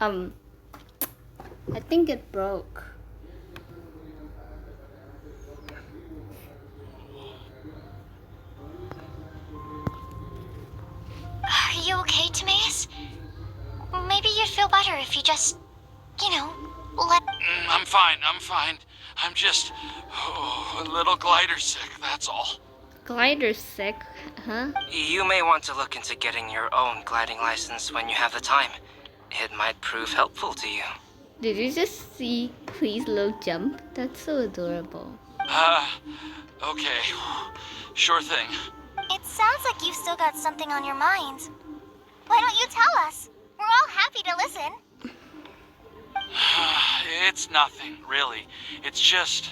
Um, I think it broke. Are you okay, Timaeus? Maybe you'd feel better if you just, let... I'm fine. I'm just a little glider sick, that's all. Glider sick, huh? You may want to look into getting your own gliding license when you have the time. It might prove helpful to you. Did you just see Clee's little jump? That's so adorable. Okay. Sure thing. It sounds like you've still got something on your mind. Why don't you tell us? We're all happy to listen. It's nothing, really. It's just...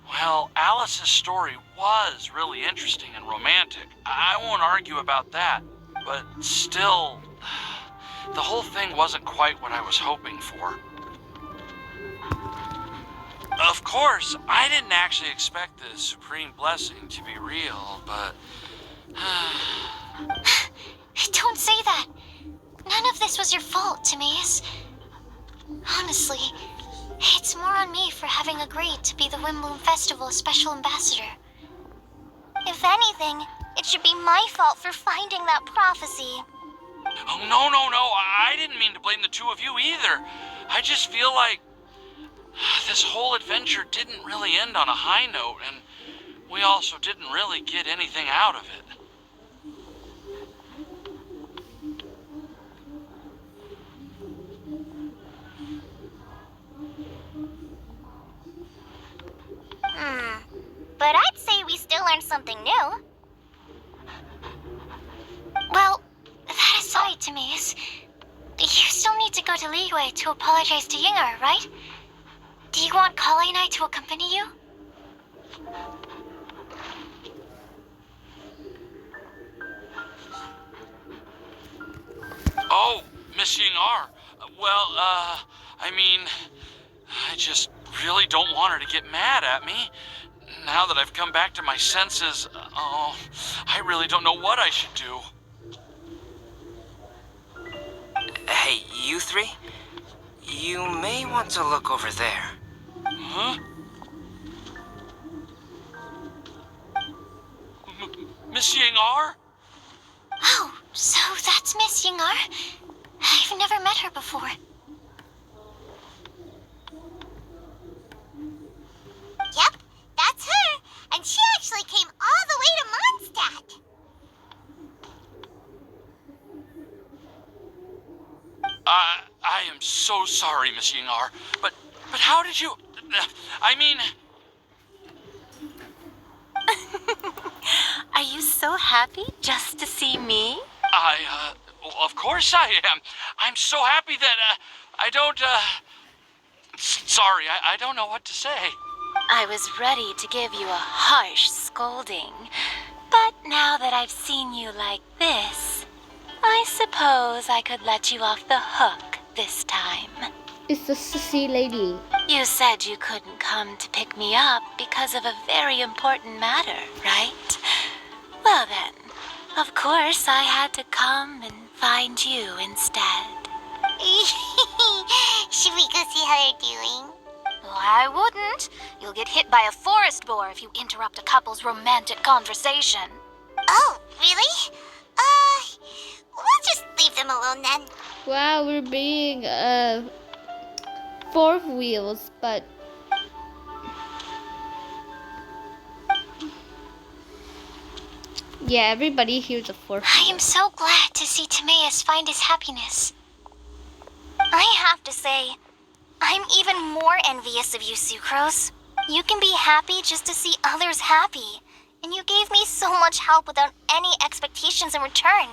Well, Alice's story was really interesting and romantic. I won't argue about that. But still, the whole thing wasn't quite what I was hoping for. Of course, I didn't actually expect the Supreme Blessing to be real, but... Don't say that. None of this was your fault, Timaeus. Honestly, it's more on me for having agreed to be the Wimbloom Festival's special ambassador. If anything, it should be my fault for finding that prophecy. Oh, no. I didn't mean to blame the two of you either. I just feel like this whole adventure didn't really end on a high note, and we also didn't really get anything out of it. But I'd say we still learned something new. Well, that aside, Timaeus, you still need to go to Liyue to apologize to Yinger, right? Do you want Kali and I to accompany you? Oh, Miss Yingar. Well, I mean, I just really don't want her to get mad at me. Now that I've come back to my senses, I really don't know what I should do. Hey, you three? You may want to look over there. Huh? Miss Yingar? Oh, so that's Miss Yingar? I've never met her before. Yep, that's her. And she actually came all the way to Mondstadt. I am so sorry, Miss Yingar, but how did you... I mean... Are you so happy just to see me? Well, of course I am. I'm so happy that, I don't, sorry, I don't know what to say. I was ready to give you a harsh scolding, but now that I've seen you like this, I suppose I could let you off the hook this time. It's the sissy lady. You said you couldn't come to pick me up because of a very important matter, right? Well then, of course I had to come and find you instead. Should we go see how they're doing? I wouldn't. You'll get hit by a forest boar if you interrupt a couple's romantic conversation. Oh, really? We'll just leave them alone then. Wow, we're being fourth wheels, but yeah, everybody here's a fourth I wheel. am so glad to see Timaeus find his happiness. I have to say, I'm even more envious of you, Sucrose. You can be happy just to see others happy, and you gave me so much help without any expectations in return.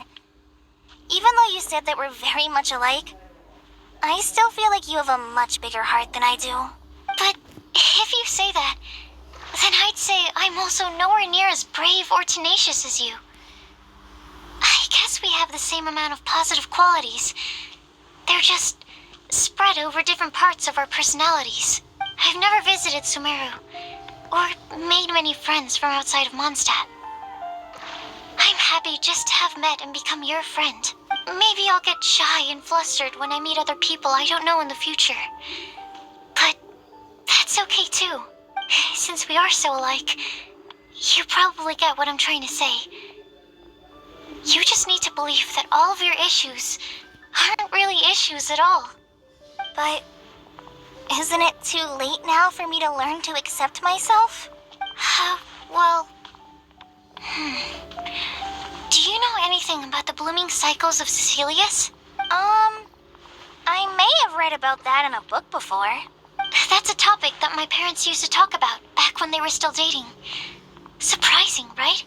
Even though you said that we're very much alike, I still feel like you have a much bigger heart than I do. But if you say that, then I'd say I'm also nowhere near as brave or tenacious as you. I guess we have the same amount of positive qualities. They're just spread over different parts of our personalities. I've never visited Sumeru, or made many friends from outside of Mondstadt. I'm happy just to have met and become your friend. Maybe I'll get shy and flustered when I meet other people I don't know in the future. But that's okay too. Since we are so alike, you probably get what I'm trying to say. You just need to believe that all of your issues aren't really issues at all. But isn't it too late now for me to learn to accept myself? Well... Do you know anything about the blooming cycles of Cecilius? I may have read about that in a book before. That's a topic that my parents used to talk about back when they were still dating. Surprising, right?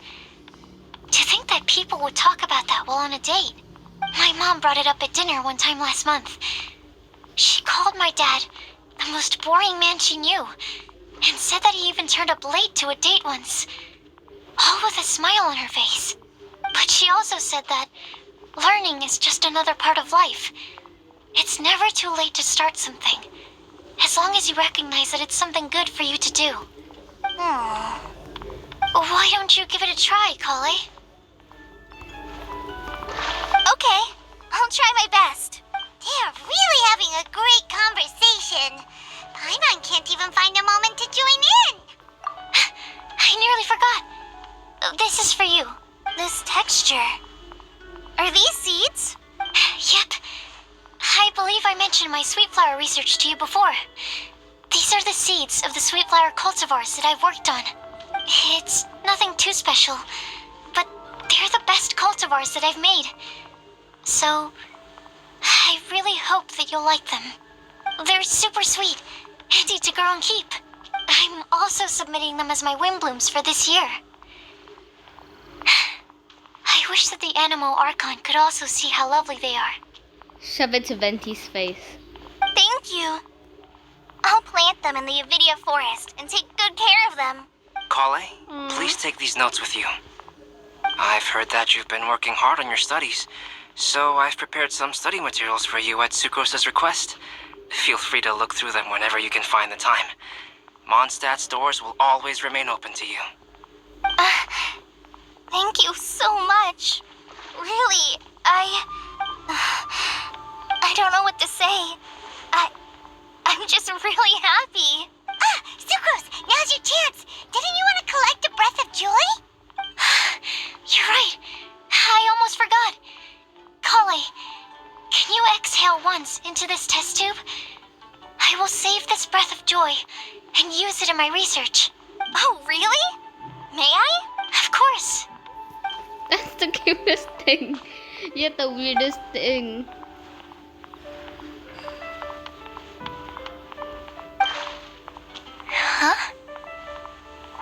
To think that people would talk about that while on a date. My mom brought it up at dinner one time last month. She called my dad the most boring man she knew, and said that he even turned up late to a date once, all with a smile on her face. But she also said that learning is just another part of life. It's never too late to start something, as long as you recognize that it's something good for you to do. Why don't you give it a try, Kale? Okay, I'll try my best. They're really having a great conversation. Paimon can't even find a moment to join in. I nearly forgot. This is for you. This texture. Are these seeds? Yep. I believe I mentioned my sweet flower research to you before. These are the seeds of the sweet flower cultivars that I've worked on. It's nothing too special, but they're the best cultivars that I've made. So, I really hope that you'll like them. They're super sweet, handy to grow and keep. I'm also submitting them as my Windblooms for this year. I wish that the Anemo Archon could also see how lovely they are. Shove it to Venti's face. Thank you. I'll plant them in the Avidia forest and take good care of them. Kale, please take these notes with you. I've heard that you've been working hard on your studies, so I've prepared some study materials for you at Sucrose's request. Feel free to look through them whenever you can find the time. Mondstadt's doors will always remain open to you. Thank you so much. Really, I don't know what to say. I'm just really happy. Sucrose, now's your chance. Didn't you want to collect a breath of joy? You're right. I almost forgot. Kale, can you exhale once into this test tube? I will save this breath of joy and use it in my research. Oh, really? May I? Of course. That's the cutest thing. Yet the weirdest thing. Huh?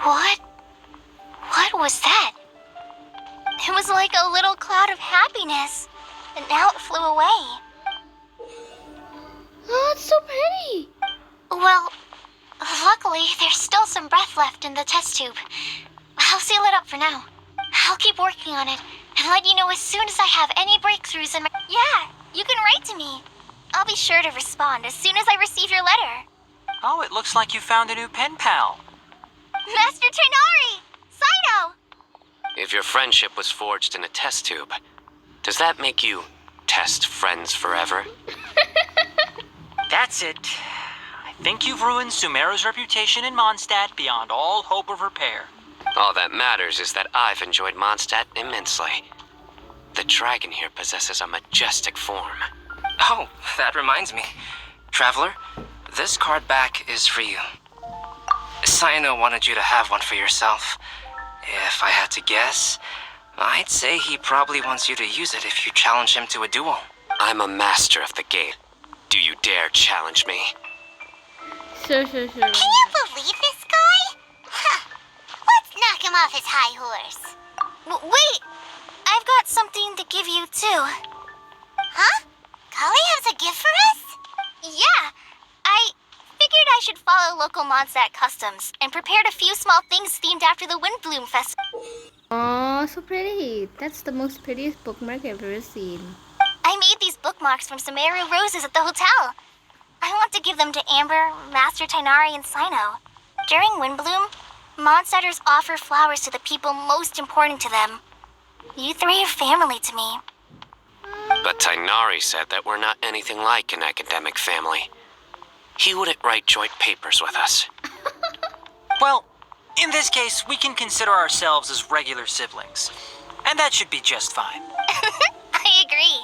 What was that? It was like a little cloud of happiness, and now it flew away. Oh, it's so pretty. Well, luckily, there's still some breath left in the test tube. I'll seal it up for now. I'll keep working on it and let you know as soon as I have any breakthroughs in my... Yeah, you can write to me. I'll be sure to respond as soon as I receive your letter. Oh, it looks like you found a new pen pal. Master Tainari! Sino! If your friendship was forged in a test tube, does that make you test friends forever? That's it. I think you've ruined Sumeru's reputation in Mondstadt beyond all hope of repair. All that matters is that I've enjoyed Mondstadt immensely. The dragon here possesses a majestic form. Oh, that reminds me. Traveler, this card back is for you. Sino wanted you to have one for yourself. If I had to guess, I'd say he probably wants you to use it if you challenge him to a duel. I'm a master of the gate. Do you dare challenge me? Sure. Can you believe this guy? Huh. Let's knock him off his high horse. Wait! I've got something to give you, too. Huh? Kale has a gift for us? Yeah! I figured I should follow local Mondstadt customs and prepared a few small things themed after the Windbloom Festival. Oh, so pretty. That's the most prettiest bookmark I've ever seen. I made these bookmarks from Sumeru roses at the hotel. I want to give them to Amber, Master Tainari, and Sino. During Windbloom, Mondstadters offer flowers to the people most important to them. You three are family to me. But Tainari said that we're not anything like an academic family. He wouldn't write joint papers with us. Well, in this case, we can consider ourselves as regular siblings. And that should be just fine. I agree.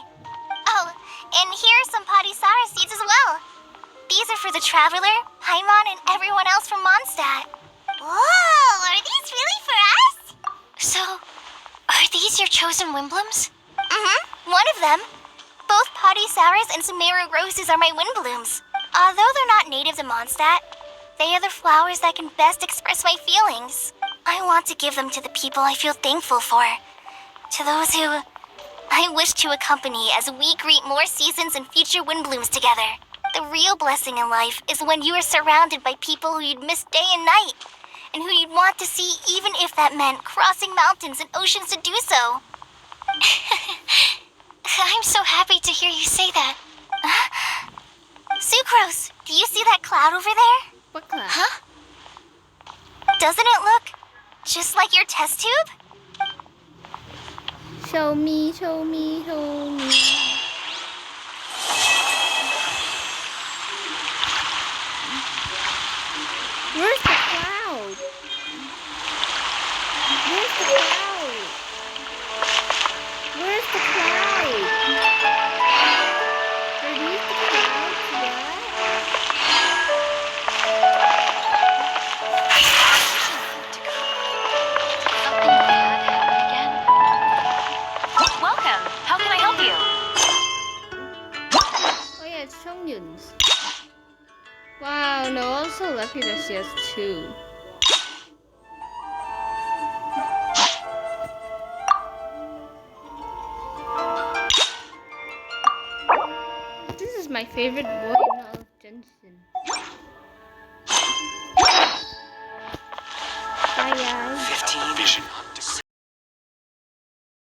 Oh, and here are some Podisara seeds as well. These are for the Traveler, Paimon, and everyone else from Mondstadt. Whoa, are these really for us? So, are these your chosen Windblooms? Mm-hmm, one of them. Both Podisaras and Sumeru roses are my Windblooms. Although they're not native to Mondstadt, they are the flowers that can best express my feelings. I want to give them to the people I feel thankful for. To those who I wish to accompany as we greet more seasons and future Windblooms together. The real blessing in life is when you are surrounded by people who you'd miss day and night, and who you'd want to see even if that meant crossing mountains and oceans to do so. I'm so happy to hear you say that. Sucrose, do you see that cloud over there? What cloud? Huh? Doesn't it look just like your test tube? Show me, show me, show me. Where's the cloud? Where's the cloud? Where's the cloud? Are these the clouds? Something bad happen again? Welcome. How can I help you? Oh yeah, it's Chongyun's. Wow, no, I'm so lucky that she has two. This is my favorite boy in all of Genshin.